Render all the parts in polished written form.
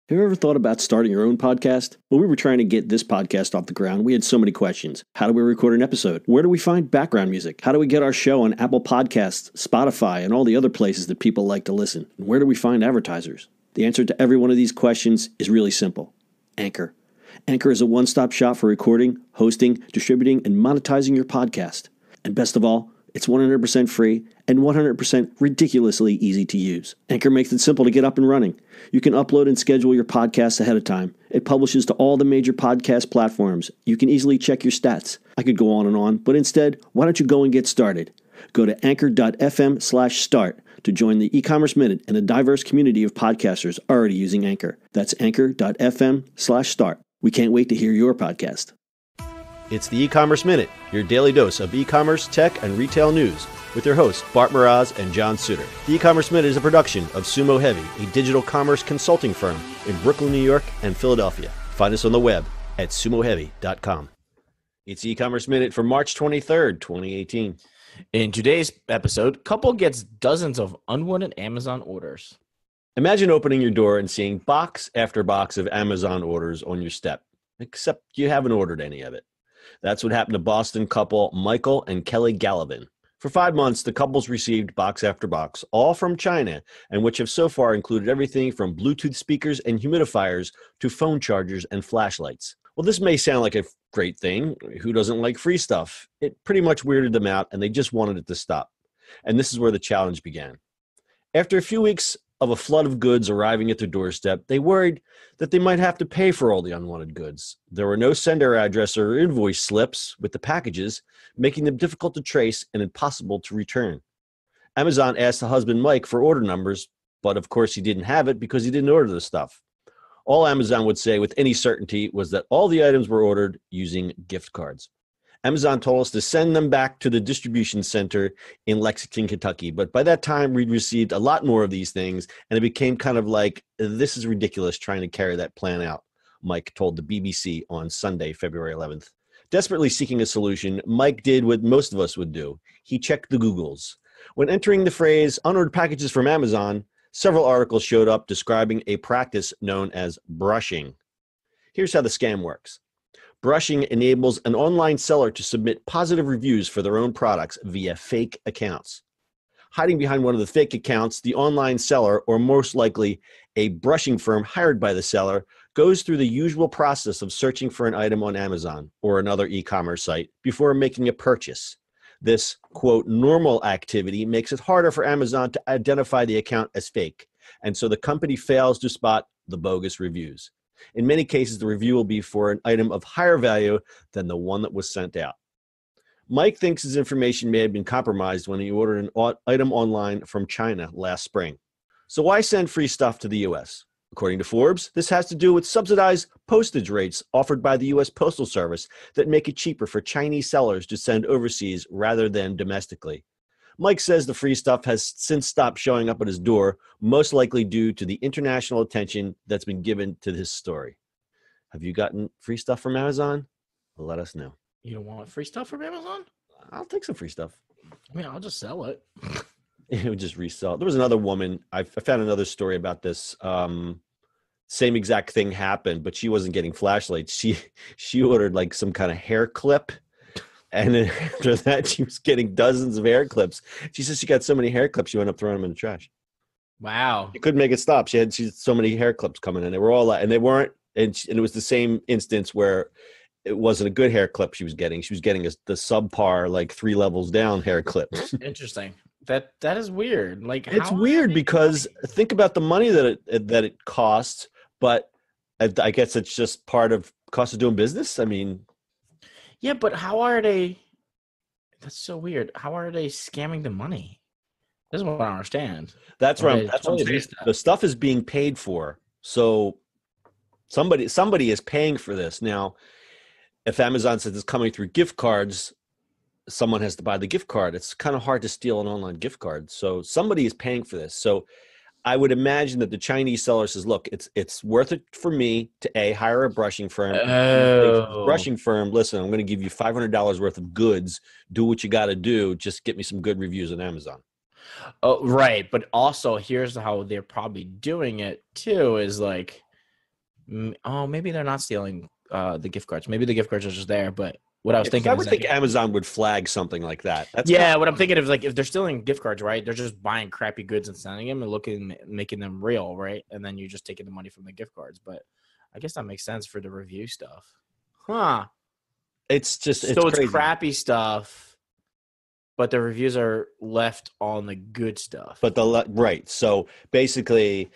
Have you ever thought about starting your own podcast? When we were trying to get this podcast off the ground, we had so many questions. How do we record an episode? Where do we find background music? How do we get our show on Apple Podcasts, Spotify, and all the other places that people like to listen? And where do we find advertisers? The answer to every one of these questions is really simple. Anchor. Anchor is a one-stop shop for recording, hosting, distributing, and monetizing your podcast. And best of all, it's 100% free and 100% ridiculously easy to use. Anchor makes it simple to get up and running. You can upload and schedule your podcasts ahead of time. It publishes to all the major podcast platforms. You can easily check your stats. I could go on, but instead, why don't you go and get started? Go to anchor.fm/start to join the e-commerce minute and a diverse community of podcasters already using Anchor. That's anchor.fm/start. We can't wait to hear your podcast. It's the E-commerce Minute, your daily dose of e-commerce, tech, and retail news with your hosts, Bart Mraz and John Suter. The E-commerce Minute is a production of Sumo Heavy, a digital commerce consulting firm in Brooklyn, New York, and Philadelphia. Find us on the web at sumoheavy.com. It's the E-commerce Minute for March 23rd, 2018. In today's episode, couple gets dozens of unwanted Amazon orders. Imagine opening your door and seeing box after box of Amazon orders on your step, except you haven't ordered any of it. That's what happened to Boston couple Michael and Kelly Gallivan. For 5 months, the couples received box after box, all from China, and which have so far included everything from Bluetooth speakers and humidifiers to phone chargers and flashlights. Well, this may sound like a great thing. Who doesn't like free stuff? It pretty much weirded them out, and they just wanted it to stop. And this is where the challenge began. After a few weeks of a flood of goods arriving at their doorstep, they worried that they might have to pay for all the unwanted goods. There were no sender address or invoice slips with the packages, making them difficult to trace and impossible to return. Amazon asked the husband Mike for order numbers, but of course he didn't have it because he didn't order the stuff. All Amazon would say with any certainty was that all the items were ordered using gift cards. Amazon told us to send them back to the distribution center in Lexington, Kentucky. But by that time, we'd received a lot more of these things, and it became kind of like, this is ridiculous trying to carry that plan out, Mike told the BBC on Sunday, February 11th. Desperately seeking a solution, Mike did what most of us would do. He checked the Googles. When entering the phrase unordered packages from Amazon, several articles showed up describing a practice known as brushing. Here's how the scam works. Brushing enables an online seller to submit positive reviews for their own products via fake accounts. Hiding behind one of the fake accounts, the online seller, or most likely a brushing firm hired by the seller, goes through the usual process of searching for an item on Amazon or another e-commerce site before making a purchase. This, quote, normal activity makes it harder for Amazon to identify the account as fake, and so the company fails to spot the bogus reviews. In many cases, the review will be for an item of higher value than the one that was sent out. Mike thinks his information may have been compromised when he ordered an item online from China last spring. So why send free stuff to the U.S.? According to Forbes, this has to do with subsidized postage rates offered by the U.S. Postal Service that make it cheaper for Chinese sellers to send overseas rather than domestically. Mike says the free stuff has since stopped showing up at his door, most likely due to the international attention that's been given to this story. Have you gotten free stuff from Amazon? Let us know. You don't want free stuff from Amazon? I'll take some free stuff. I mean, I'll just sell it. It would just resell. There was another woman. I found another story about this. Same exact thing happened, but she wasn't getting flashlights. She ordered like some kind of hair clip. And then after that, she was getting dozens of hair clips. She says she got so many hair clips, she went up throwing them in the trash. Wow. She couldn't make it stop. She had so many hair clips coming in. They were all, and they weren't, and it was the same instance where it wasn't a good hair clip she was getting. She was getting the subpar, like 3 levels down hair clip. Interesting. That is weird. Like, it's weird because think about the money that it costs, but I guess it's just part of cost of doing business. I mean, yeah, but how are they? That's so weird. How are they scamming the money? This is what I don't understand. That's right. That's what I'm saying. The stuff is being paid for, so somebody is paying for this. Now, if Amazon says it's coming through gift cards, someone has to buy the gift card. It's kind of hard to steal an online gift card, so somebody is paying for this. So I would imagine that the Chinese seller says, look, it's worth it for me to hire a brushing firm. Oh. Brushing firm, listen, I'm going to give you $500 worth of goods. Do what you got to do. Just get me some good reviews on Amazon. Oh, right. But also, here's how they're probably doing it, too, is like Oh, maybe they're not stealing the gift cards. Maybe the gift cards are just there. But what I was thinking I is would think Amazon would flag something like that. That's what I'm thinking of, like, if they're stealing gift cards, right? They're just buying crappy goods and selling them and making them real, right? And then you're just taking the money from the gift cards. But I guess that makes sense for the review stuff. Huh. It's crazy. Crappy stuff, but the reviews are left on the good stuff. But right. So basically,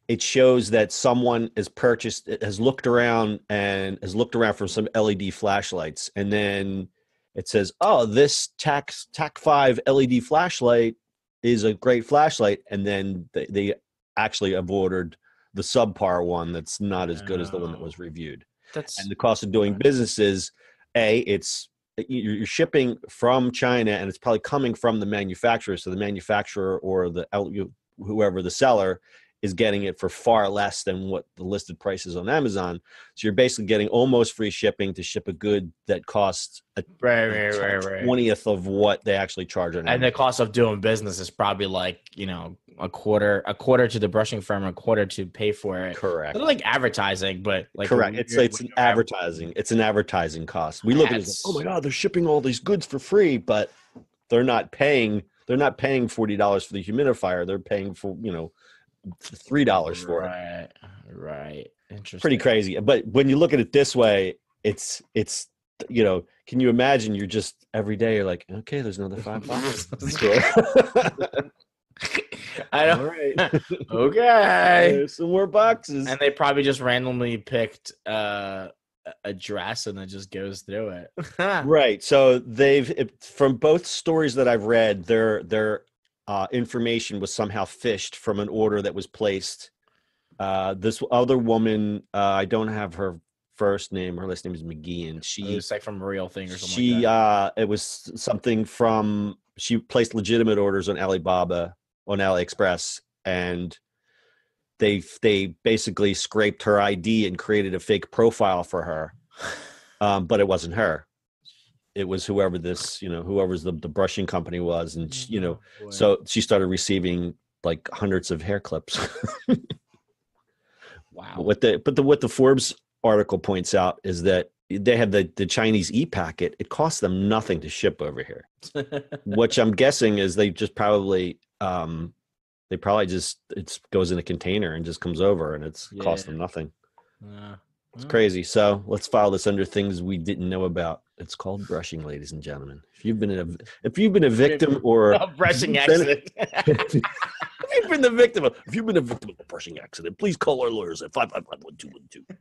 it shows that someone has looked around for some LED flashlights, and then it says, "Oh, this TAC 5 LED flashlight is a great flashlight," and then they actually have ordered the subpar one that's not as good as the one that was reviewed. And the cost of doing business is, you're shipping from China, and it's probably coming from the manufacturer. So the manufacturer or whoever the seller is getting it for far less than what the listed price is on Amazon. So you're basically getting almost free shipping to ship a good that costs a 20th of what they actually charge on Amazon. And the cost of doing business is probably like, a quarter to the brushing firm, a quarter to pay for it. Correct. Not like advertising, but like correct. It's an advertising. It's an advertising cost. We look at it as, oh my God, they're shipping all these goods for free, but they're not paying $40 for the humidifier. They're paying for, $3 for it. Right. Interesting. Pretty crazy. But when you look at it this way, it's can you imagine you're just every day you're like, okay, there's another $5. I don't. All right. Okay. There's some more boxes. And they probably just randomly picked a dress and it just goes through it. Right. So from both stories that I've read, their information was somehow phished from an order that was placed. This other woman, I don't have her first name. Her last name is McGee, and it's like from a real thing or something like that. It was something from, she placed legitimate orders on Alibaba, on AliExpress, and they basically scraped her ID and created a fake profile for her. But it wasn't her. It was whoever's the brushing company was. And, so she started receiving like hundreds of hair clips. Wow. What the Forbes article points out is that they have the Chinese e-packet. It costs them nothing to ship over here, which I'm guessing is they just probably, it goes in a container and just comes over, and it's cost them nothing. It's crazy. So let's file this under things we didn't know about. It's called brushing, ladies and gentlemen. If you've been a victim or a brushing accident, if you've been a victim of a brushing accident, please call our lawyers at 555-1212.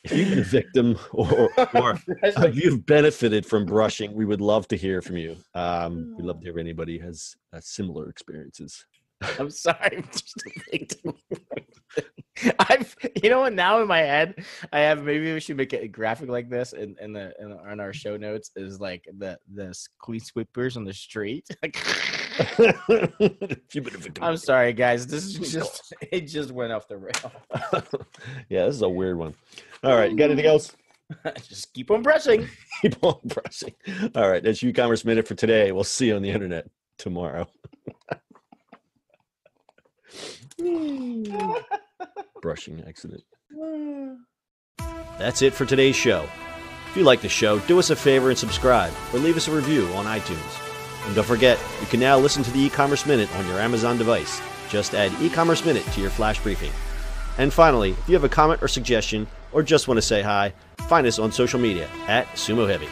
If you've been a victim or if you've benefited from brushing, we would love to hear from you. We'd love to hear if anybody has similar experiences. I'm sorry, I'm just a victim. Now in my head, I have, maybe we should make a graphic like this in our show notes, is like the clean sweepers on the street. I'm sorry, guys. This is it just went off the rail. Yeah, this is a weird one. All right, you got anything else? Just keep on pressing. Keep on pressing. All right, that's E-commerce Minute for today. We'll see you on the internet tomorrow. Brushing accident. That's it for today's show. If you like the show, do us a favor and subscribe or leave us a review on iTunes. And don't forget, you can now listen to the E-commerce Minute on your Amazon device. Just add E-commerce Minute to your flash briefing. And finally, if you have a comment or suggestion or just want to say hi, find us on social media at Sumo Heavy.